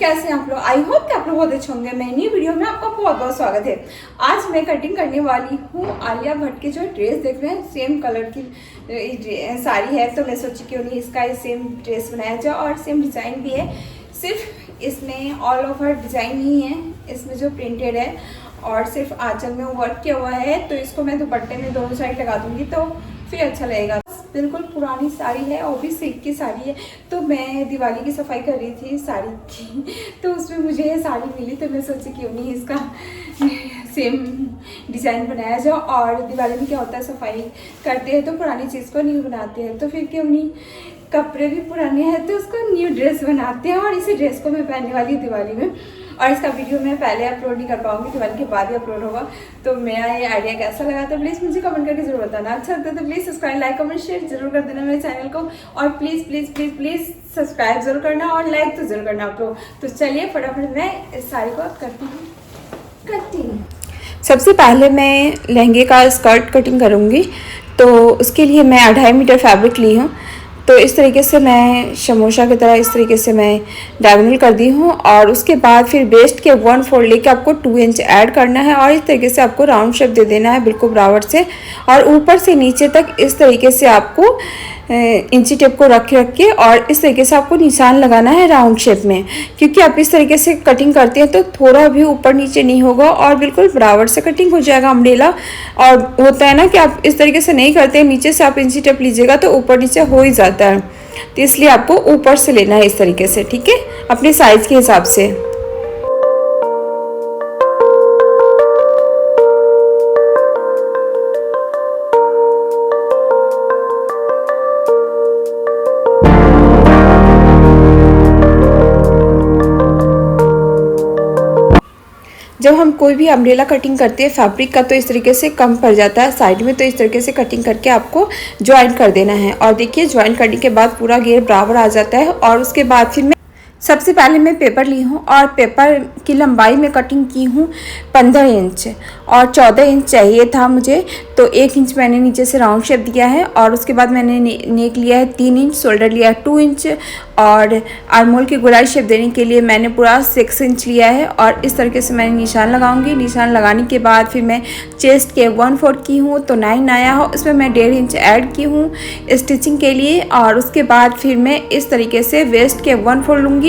कैसे हैं आप लोग। आई होप कि आप लोग बहुत अच्छे होंगे। मैं न्यू वीडियो में आपका बहुत बहुत स्वागत है। आज मैं कटिंग करने वाली हूँ आलिया भट्ट की जो ड्रेस देख रहे हैं, सेम कलर की साड़ी है, तो मैं सोची क्यों नहीं इसका सेम ड्रेस बनाया जाए और सेम डिज़ाइन भी है। सिर्फ इसमें ऑल ओवर डिज़ाइन ही है, इसमें जो प्रिंटेड है और सिर्फ आंचल में वर्क किया हुआ है, तो इसको मैं दुपट्टे में दोनों साइड लगा दूँगी तो फिर अच्छा लगेगा। बिल्कुल पुरानी साड़ी है और भी सिल्क की साड़ी है। तो मैं दिवाली की सफाई कर रही थी साड़ी की, तो उसमें मुझे ये साड़ी मिली, तो मैं सोची क्यों नहीं इसका सेम डिज़ाइन बनाया जाए। और दिवाली में क्या होता है, सफाई करते हैं तो पुरानी चीज़ को न्यू बनाते हैं, तो फिर क्यों नहीं कपड़े भी पुराने हैं तो उसको न्यू ड्रेस बनाते हैं। और इसी ड्रेस को मैं पहनने वाली हूँ दिवाली में, और इसका वीडियो मैं पहले अपलोड नहीं कर पाऊंगी, दिवाली के बाद ही अपलोड होगा। तो मेरा ये आइडिया कैसा लगा तो प्लीज़ मुझे कमेंट करके जरूर बताना। अच्छा लगता है तो please subscribe, like, comment, share जरूर कर देना मेरे चैनल को। और please please please please subscribe जरूर करना और लाइक तो जरूर करना आप लोग। तो चलिए फटाफट मैं इस साड़ी को करती हूँ। सबसे पहले मैं लहंगे का स्कर्ट कटिंग करूँगी, तो उसके लिए मैं 2.5 मीटर फैब्रिक ली हूँ। तो इस तरीके से मैं समोसा की तरह इस तरीके से मैं डायगोनल कर दी हूँ। और उसके बाद फिर वेस्ट के 1/4 लेके आपको 2 इंच ऐड करना है और इस तरीके से आपको राउंड शेप दे देना है बिल्कुल बराबर से। और ऊपर से नीचे तक इस तरीके से आपको इंची टेप को रख के और इस तरीके से आपको निशान लगाना है राउंड शेप में, क्योंकि आप इस तरीके से कटिंग करते हैं तो थोड़ा भी ऊपर नीचे नहीं होगा और बिल्कुल बराबर से कटिंग हो जाएगा अम्ब्रेला। और होता है ना कि आप इस तरीके से नहीं करते, नीचे से आप इंची टेप लीजिएगा तो ऊपर नीचे हो ही जाता है, तो इसलिए आपको ऊपर से लेना है इस तरीके से, ठीक है, अपने साइज के हिसाब से। जब हम कोई भी अम्ब्रेला कटिंग करते हैं फैब्रिक का तो इस तरीके से कम पड़ जाता है साइड में, तो इस तरीके से कटिंग करके आपको ज्वाइन कर देना है। और देखिए ज्वाइन करने के बाद पूरा घेर बराबर आ जाता है। और उसके बाद फिर सबसे पहले मैं पेपर ली हूँ और पेपर की लंबाई में कटिंग की हूँ 15 इंच और 14 इंच चाहिए था मुझे, तो 1 इंच मैंने नीचे से राउंड शेप दिया है। और उसके बाद मैंने नेक लिया है 3 इंच, शोल्डर लिया है 2 इंच और आर्महोल की गोलाई शेप देने के लिए मैंने पूरा 6 इंच लिया है। और इस तरीके से मैंने निशान लगाऊंगी। निशान लगाने के बाद फिर मैं चेस्ट के 1/4 की हूँ तो 9 आया हो, इसमें मैं 1.5 इंच ऐड की हूँ स्टिचिंग के लिए। और उसके बाद फिर मैं इस तरीके से वेस्ट के 1/4 लूँगी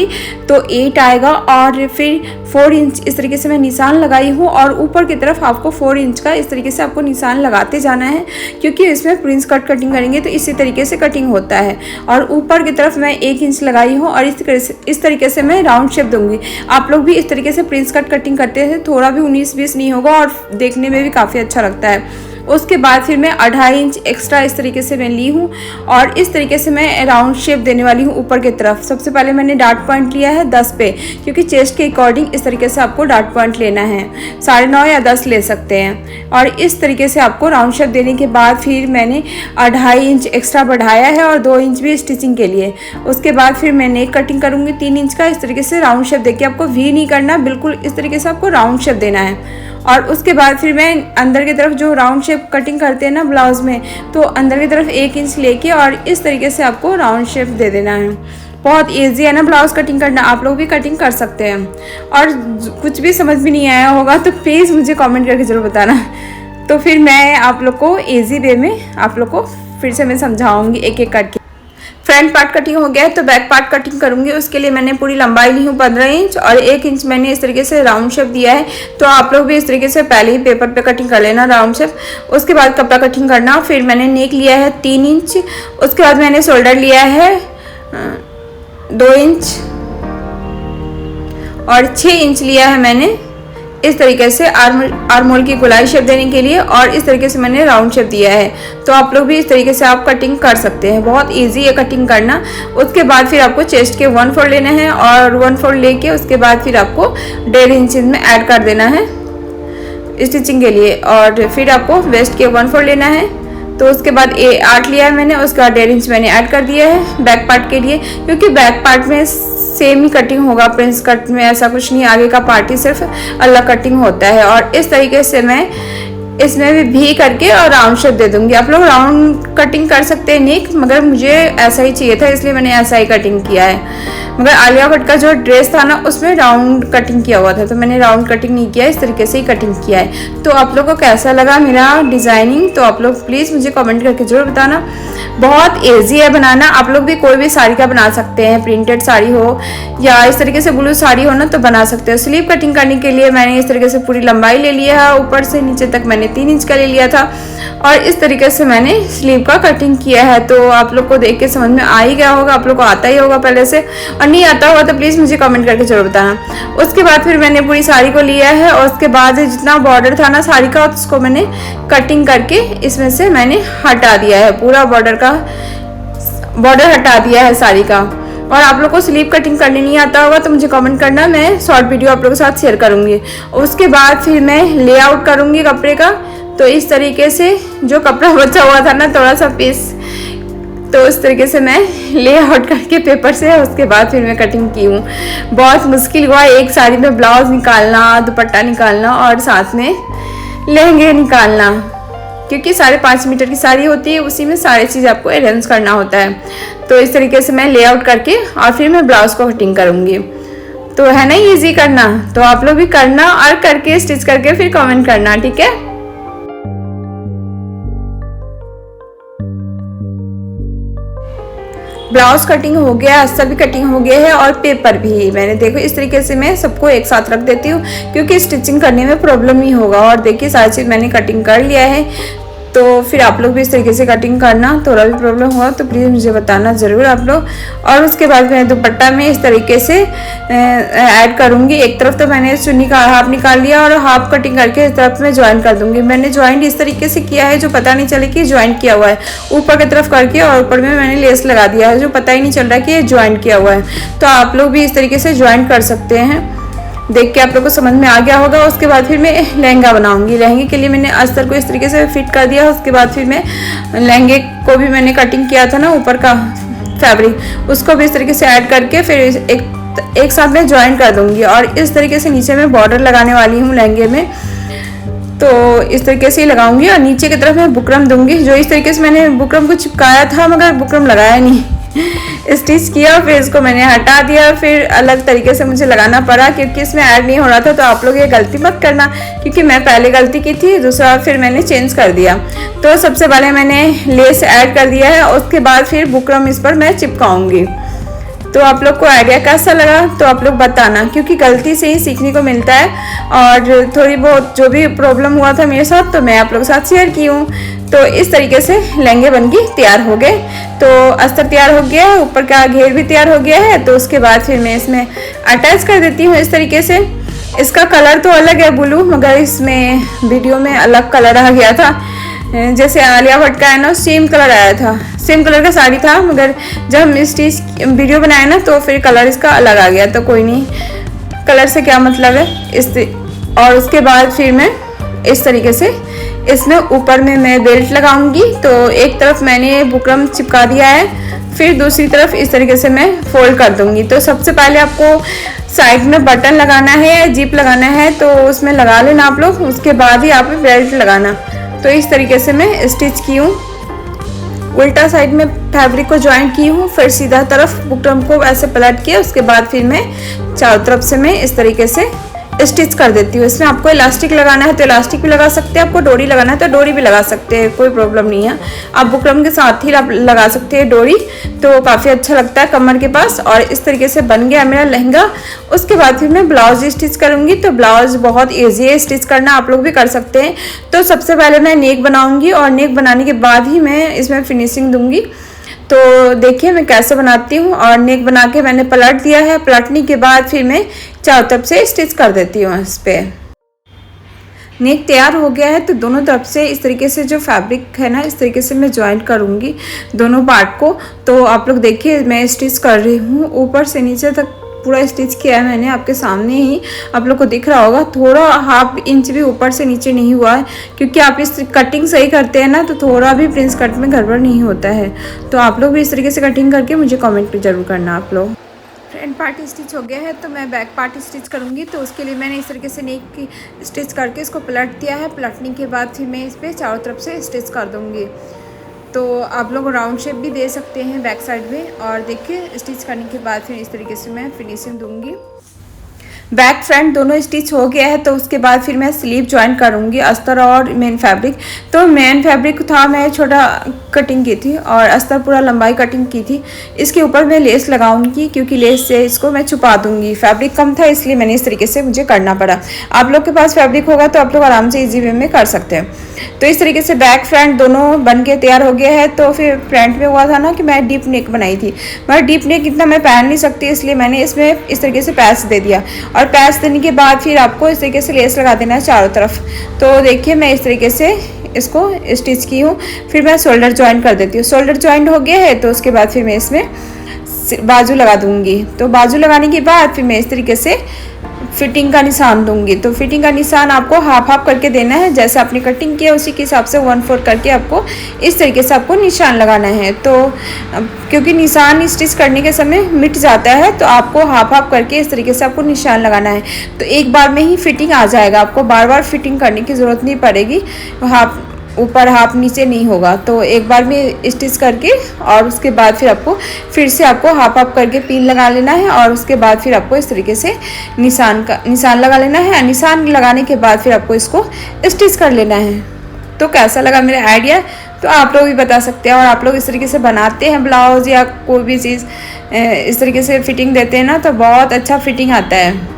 तो 8 आएगा। और फिर 4 इंच इस तरीके से मैं निशान लगाई हूँ और ऊपर की तरफ आपको 4 इंच का इस तरीके से आपको निशान लगाते जाना है, क्योंकि इसमें प्रिंस कट कटिंग करेंगे तो इसी तरीके से कटिंग होता है। और ऊपर की तरफ मैं 1 इंच लगाई हूँ और इस तरीके से मैं राउंड शेप दूंगी। आप लोग भी इस तरीके से प्रिंस कट कटिंग करते हैं, थोड़ा भी 19-20 नहीं होगा और देखने में भी काफ़ी अच्छा लगता है। उसके बाद फिर मैं 2.5 इंच एक्स्ट्रा इस तरीके से मैं ली हूँ और इस तरीके से मैं राउंड शेप देने वाली हूँ ऊपर की तरफ। सबसे पहले मैंने डॉट पॉइंट लिया है 10 पे, क्योंकि चेस्ट के अकॉर्डिंग इस तरीके से आपको डॉट पॉइंट लेना है, 9.5 या 10 ले सकते हैं। और इस तरीके से आपको राउंड शेप देने के बाद फिर मैंने 2.5 इंच एक्स्ट्रा बढ़ाया है और 2 इंच भी स्टिचिंग के लिए। उसके बाद फिर मैं नेक कटिंग करूँगी 3 इंच का इस तरीके से राउंड शेप देके, आपको वी नहीं करना, बिल्कुल इस तरीके से आपको राउंड शेप देना है। और उसके बाद फिर मैं अंदर की तरफ जो राउंड शेप कटिंग करते हैं ना ब्लाउज में, तो अंदर की तरफ 1 इंच लेके और इस तरीके से आपको राउंड शेप दे देना है। बहुत इजी है ना ब्लाउज कटिंग करना, आप लोग भी कटिंग कर सकते हैं। और कुछ भी समझ में नहीं आया होगा तो प्लीज़ मुझे कमेंट करके ज़रूर बताना, तो फिर मैं आप लोग को ईजी वे में आप लोग को फिर से मैं समझाऊँगी एक एक करके। फ्रंट पार्ट कटिंग हो गया है तो बैक पार्ट कटिंग करूंगी। उसके लिए मैंने पूरी लंबाई ली हूँ 15 इंच और 1 इंच मैंने इस तरीके से राउंड शेप दिया है। तो आप लोग भी इस तरीके से पहले ही पेपर पे कटिंग कर लेना राउंड शेप। उसके बाद कपड़ा कटिंग करना। फिर मैंने नेक लिया है 3 इंच, उसके बाद मैंने शोल्डर लिया है 2 इंच और 6 इंच लिया है मैंने इस तरीके से आर्महोल की गोलाई शेप देने के लिए। और इस तरीके से मैंने राउंड शेप दिया है। तो आप लोग भी इस तरीके से आप कटिंग कर सकते हैं, बहुत इजी है कटिंग करना। उसके बाद फिर आपको चेस्ट के 1/4 लेना है और 1/4 लेके उसके बाद फिर आपको 1.5 इंच में ऐड कर देना है स्टिचिंग के लिए। और फिर आपको वेस्ट के 1/4 लेना है, तो उसके बाद 8 लिया है मैंने, उसके बाद 1.5 इंच मैंने ऐड कर दिया है बैक पार्ट के लिए, क्योंकि बैक पार्ट में सेम ही कटिंग होगा, प्रिंस कट में ऐसा कुछ नहीं, आगे का पार्ट ही सिर्फ अलग कटिंग होता है। और इस तरीके से मैं इसमें भी करके और राउंड शेप दे दूंगी। आप लोग राउंड कटिंग कर सकते हैं नेक, मगर मुझे ऐसा ही चाहिए था इसलिए मैंने ऐसा ही कटिंग किया है। मगर आलिया भट्ट का जो ड्रेस था ना उसमें राउंड कटिंग किया हुआ था, तो मैंने राउंड कटिंग नहीं किया, इस तरीके से ही कटिंग किया है। तो आप लोग को कैसा लगा मेरा डिज़ाइनिंग, तो आप लोग प्लीज़ मुझे कमेंट करके जरूर बताना। बहुत ईजी है बनाना, आप लोग भी कोई भी साड़ी का बना सकते हैं, प्रिंटेड साड़ी हो या इस तरीके से ब्लू साड़ी हो ना तो बना सकते हो। स्लीव कटिंग करने के लिए मैंने इस तरीके से पूरी लंबाई ले लिया है, ऊपर से नीचे तक मैंने 3 इंच का ले लिया था और इस तरीके से मैंने स्लीव का कटिंग किया है। तो आप लोग को देख के समझ में आ ही गया होगा, आप लोग को आता ही होगा पहले से, और नहीं आता होगा तो प्लीज़ मुझे कमेंट करके जरूर बताना। उसके बाद फिर मैंने पूरी साड़ी को लिया है और उसके बाद जितना बॉर्डर था ना साड़ी का उसको मैंने कटिंग करके इसमें से मैंने हटा दिया है, पूरा बॉर्डर हटा दिया है साड़ी का। और आप लोग को स्लीव कटिंग करनी नहीं आता होगा तो मुझे कमेंट करना, मैं शॉर्ट वीडियो आप लोगों के साथ शेयर करूंगी। उसके बाद फिर मैं लेआउट करूंगी कपड़े का। तो इस तरीके से जो कपड़ा बचा हुआ था ना थोड़ा सा पीस, तो इस तरीके से मैं लेआउट करके पेपर से, उसके बाद फिर मैं कटिंग की हूँ। बहुत मुश्किल हुआ एक साड़ी में ब्लाउज निकालना, दुपट्टा निकालना और साथ में लहंगे निकालना, क्योंकि 5.5 मीटर की साड़ी होती है, उसी में सारी चीज़ आपको अरेंज करना होता है। तो इस तरीके से मैं लेआउट करके और फिर मैं ब्लाउज को कटिंग करूँगी। तो है ना इजी करना, तो आप लोग भी करना और करके स्टिच करके फिर कमेंट करना, ठीक है। ब्लाउज कटिंग हो गया, अस्तर भी कटिंग हो गया है और पेपर भी मैंने, देखो इस तरीके से मैं सबको एक साथ रख देती हूँ क्योंकि स्टिचिंग करने में प्रॉब्लम नहीं होगा। और देखिए सारी चीज़ मैंने कटिंग कर लिया है, तो फिर आप लोग भी इस तरीके से कटिंग करना। थोड़ा भी प्रॉब्लम हुआ तो प्लीज़ मुझे बताना ज़रूर आप लोग। और उसके बाद मैं दुपट्टा में इस तरीके से ऐड करूँगी। एक तरफ तो मैंने चुन्नी का हाफ निकाल लिया और हाफ कटिंग करके इस तरफ में ज्वाइन कर दूँगी। मैंने ज्वाइंट इस तरीके से किया है जो पता नहीं चले कि ज्वाइंट किया हुआ है, ऊपर की तरफ करके और ऊपर में मैंने लेस लगा दिया है जो पता ही नहीं चल रहा कि ये ज्वाइंट किया हुआ है। तो आप लोग भी इस तरीके से ज्वाइंट कर सकते हैं, देख के आप लोग को समझ में आ गया होगा। उसके बाद फिर मैं लहंगा बनाऊंगी। लहंगे के लिए मैंने अस्तर को इस तरीके से फिट कर दिया। उसके बाद फिर मैं लहंगे को भी मैंने कटिंग किया था ना ऊपर का फैब्रिक, उसको भी इस तरीके से ऐड करके फिर एक साथ में ज्वाइन कर दूंगी। और इस तरीके से नीचे मैं बॉर्डर लगाने वाली हूँ लहंगे में, तो इस तरीके से ही लगाऊंगी। और नीचे की तरफ मैं बुकरम दूंगी, जो इस तरीके से मैंने बुकरम को चिपकाया था मगर बुकरम लगाया नहीं, स्टिच किया फिर इसको मैंने हटा दिया, फिर अलग तरीके से मुझे लगाना पड़ा क्योंकि इसमें ऐड नहीं हो रहा था। तो आप लोग ये गलती मत करना क्योंकि मैं पहले गलती की थी, दूसरा फिर मैंने चेंज कर दिया। तो सबसे पहले मैंने लेस ऐड कर दिया है, उसके बाद फिर बुकरम इस पर मैं चिपकाऊंगी। तो आप लोग को आइडिया कैसा लगा तो आप लोग बताना, क्योंकि गलती से ही सीखने को मिलता है। और थोड़ी बहुत जो भी प्रॉब्लम हुआ था मेरे साथ तो मैं आप लोगों के साथ शेयर की हूँ। तो इस तरीके से लहंगे बनके तैयार हो गए। तो अस्तर तैयार हो गया है, ऊपर का घेर भी तैयार हो गया है। तो उसके बाद फिर मैं इसमें अटैच कर देती हूँ इस तरीके से। इसका कलर तो अलग है ब्लू, मगर इसमें वीडियो में अलग कलर आ गया था। जैसे आलिया भट्ट का है ना सेम कलर आया था, सेम कलर का साड़ी था, मगर जब हम स्टिच वीडियो बनाए ना तो फिर कलर इसका अलग आ गया। तो कोई नहीं, कलर से क्या मतलब है और उसके बाद फिर मैं इस तरीके से इसमें ऊपर में मैं बेल्ट लगाऊंगी। तो एक तरफ मैंने बुकरम चिपका दिया है, फिर दूसरी तरफ इस तरीके से मैं फोल्ड कर दूंगी। तो सबसे पहले आपको साइड में बटन लगाना है या जिप लगाना है तो उसमें लगा लेना आप लोग, उसके बाद ही आप बेल्ट लगाना। तो इस तरीके से मैं स्टिच की हूँ, उल्टा साइड में फैब्रिक को ज्वाइन की हूँ, फिर सीधा तरफ बुकरम को ऐसे पलट के उसके बाद फिर मैं चारों तरफ से मैं इस तरीके से स्टिच कर देती हूँ। इसमें आपको इलास्टिक लगाना है तो इलास्टिक भी लगा सकते हैं, आपको डोरी लगाना है तो डोरी भी लगा सकते हैं, कोई प्रॉब्लम नहीं है। आप बुकरम के साथ ही लगा सकते हैं डोरी, तो काफ़ी अच्छा लगता है कमर के पास। और इस तरीके से बन गया मेरा लहंगा। उसके बाद फिर मैं ब्लाउज स्टिच करूँगी। तो ब्लाउज बहुत ईजी है स्टिच करना, आप लोग भी कर सकते हैं। तो सबसे पहले मैं नेक बनाऊँगी और नेक बनाने के बाद ही मैं इसमें फिनिशिंग दूँगी। तो देखिए मैं कैसे बनाती हूँ। और नेक बना के मैंने पलट दिया है, पलटने के बाद फिर मैं चारों तरफ से स्टिच कर देती हूँ। इस पे नेक तैयार हो गया है तो दोनों तरफ से इस तरीके से जो फैब्रिक है ना इस तरीके से मैं ज्वाइन करूँगी दोनों पार्ट को। तो आप लोग देखिए मैं स्टिच कर रही हूँ, ऊपर से नीचे तक पूरा स्टिच किया है मैंने, आपके सामने ही आप लोग को दिख रहा होगा। थोड़ा ½ इंच भी ऊपर से नीचे नहीं हुआ है, क्योंकि आप इस कटिंग सही करते हैं ना तो थोड़ा भी प्रिंस कट में गड़बड़ नहीं होता है। तो आप लोग भी इस तरीके से कटिंग करके मुझे कमेंट जरूर करना आप लोग। फ्रंट पार्ट स्टिच हो गया है तो मैं बैक पार्ट स्टिच करूँगी। तो उसके लिए मैंने इस तरीके से नेक की स्टिच करके इसको पलट दिया है। पलटने के बाद फिर मैं इस पर चारों तरफ से स्टिच कर दूँगी। तो आप लोग राउंड शेप भी दे सकते हैं बैक साइड में। और देखिए स्टिच करने के बाद फिर इस तरीके से मैं फिनिशिंग दूँगी। बैक फ्रंट दोनों स्टिच हो गया है तो उसके बाद फिर मैं स्लीव ज्वाइन करूँगी अस्तर और मेन फैब्रिक। तो मेन फैब्रिक था मैं छोटा कटिंग की थी और अस्तर पूरा लंबाई कटिंग की थी। इसके ऊपर मैं लेस लगाऊंगी क्योंकि लेस से इसको मैं छुपा दूंगी। फैब्रिक कम था इसलिए मैंने इस तरीके से मुझे करना पड़ा। आप लोग के पास फैब्रिक होगा तो आप लोग आराम से ईजी वे में कर सकते हैं। तो इस तरीके से बैक फ्रंट दोनों बन के तैयार हो गया है। तो फिर फ्रंट में हुआ था ना कि मैं डीप नेक बनाई थी, मगर डीप नेक इतना मैं पहन नहीं सकती इसलिए मैंने इसमें इस तरीके से पैच दे दिया। और पैच देने के बाद फिर आपको इस तरीके से लेस लगा देना है चारों तरफ। तो देखिए मैं इस तरीके से इसको स्टिच की हूँ। फिर मैं शोल्डर ज्वाइन कर देती हूँ। शोल्डर ज्वाइन हो गया है तो उसके बाद फिर मैं इसमें बाजू लगा दूंगी। तो बाजू लगाने के बाद फिर मैं इस तरीके से फिटिंग का निशान दूंगी। तो फिटिंग का निशान आपको हाफ हाफ करके देना है। जैसे आपने कटिंग किया उसी के हिसाब से 1/4 करके आपको इस तरीके से आपको निशान लगाना है। तो क्योंकि निशान स्टिच करने के समय मिट जाता है तो आपको हाफ हाफ करके इस तरीके से आपको निशान लगाना है। तो एक बार में ही फिटिंग आ जाएगा, आपको बार बार फिटिंग करने की ज़रूरत नहीं पड़ेगी। हाफ ऊपर हाफ नीचे नहीं होगा। तो एक बार में स्टिच करके और उसके बाद फिर आपको फिर से आपको हाफ हाफ करके पिन लगा लेना है। और उसके बाद फिर आपको इस तरीके से निशान लगा लेना है। निशान लगाने के बाद फिर आपको इसको स्टिच कर लेना है। तो कैसा लगा मेरा आइडिया तो आप लोग भी बता सकते हैं। और आप लोग इस तरीके से बनाते हैं ब्लाउज़ या कोई भी चीज़ इस तरीके से फिटिंग देते हैं ना तो बहुत अच्छा फिटिंग आता है।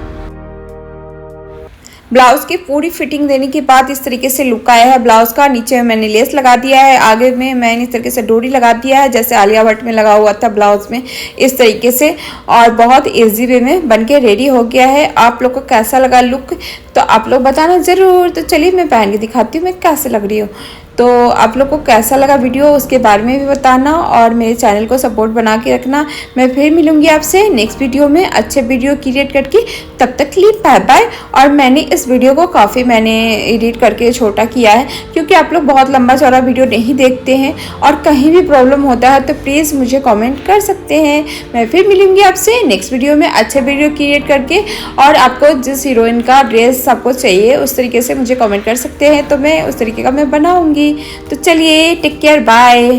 ब्लाउज़ की पूरी फिटिंग देने के बाद इस तरीके से लुक आया है ब्लाउज़ का। नीचे में मैंने लेस लगा दिया है, आगे में मैंने इस तरीके से डोरी लगा दिया है जैसे आलिया भट्ट में लगा हुआ था ब्लाउज़ में इस तरीके से। और बहुत इजी वे में बनके रेडी हो गया है। आप लोग को कैसा लगा लुक तो आप लोग बताना ज़रूर। तो चलिए मैं पहन के दिखाती हूँ मैं कैसे लग रही हूँ। तो आप लोग को कैसा लगा वीडियो उसके बारे में भी बताना और मेरे चैनल को सपोर्ट बना के रखना। मैं फिर मिलूंगी आपसे नेक्स्ट वीडियो में अच्छे वीडियो क्रिएट करके। तब तक के लिए बाय बाय। और मैंने इस वीडियो को काफ़ी मैंने एडिट करके छोटा किया है क्योंकि आप लोग बहुत लंबा चौड़ा वीडियो नहीं देखते हैं। और कहीं भी प्रॉब्लम होता है तो प्लीज़ मुझे कॉमेंट कर सकते हैं। मैं फिर मिलूंगी आपसे नेक्स्ट वीडियो में अच्छे वीडियो क्रिएट करके। और आपको जिस हीरोइन का ड्रेस आपको चाहिए उस तरीके से मुझे कमेंट कर सकते हैं तो मैं उस तरीके का मैं बनाऊंगी। तो चलिए टेक केयर बाय।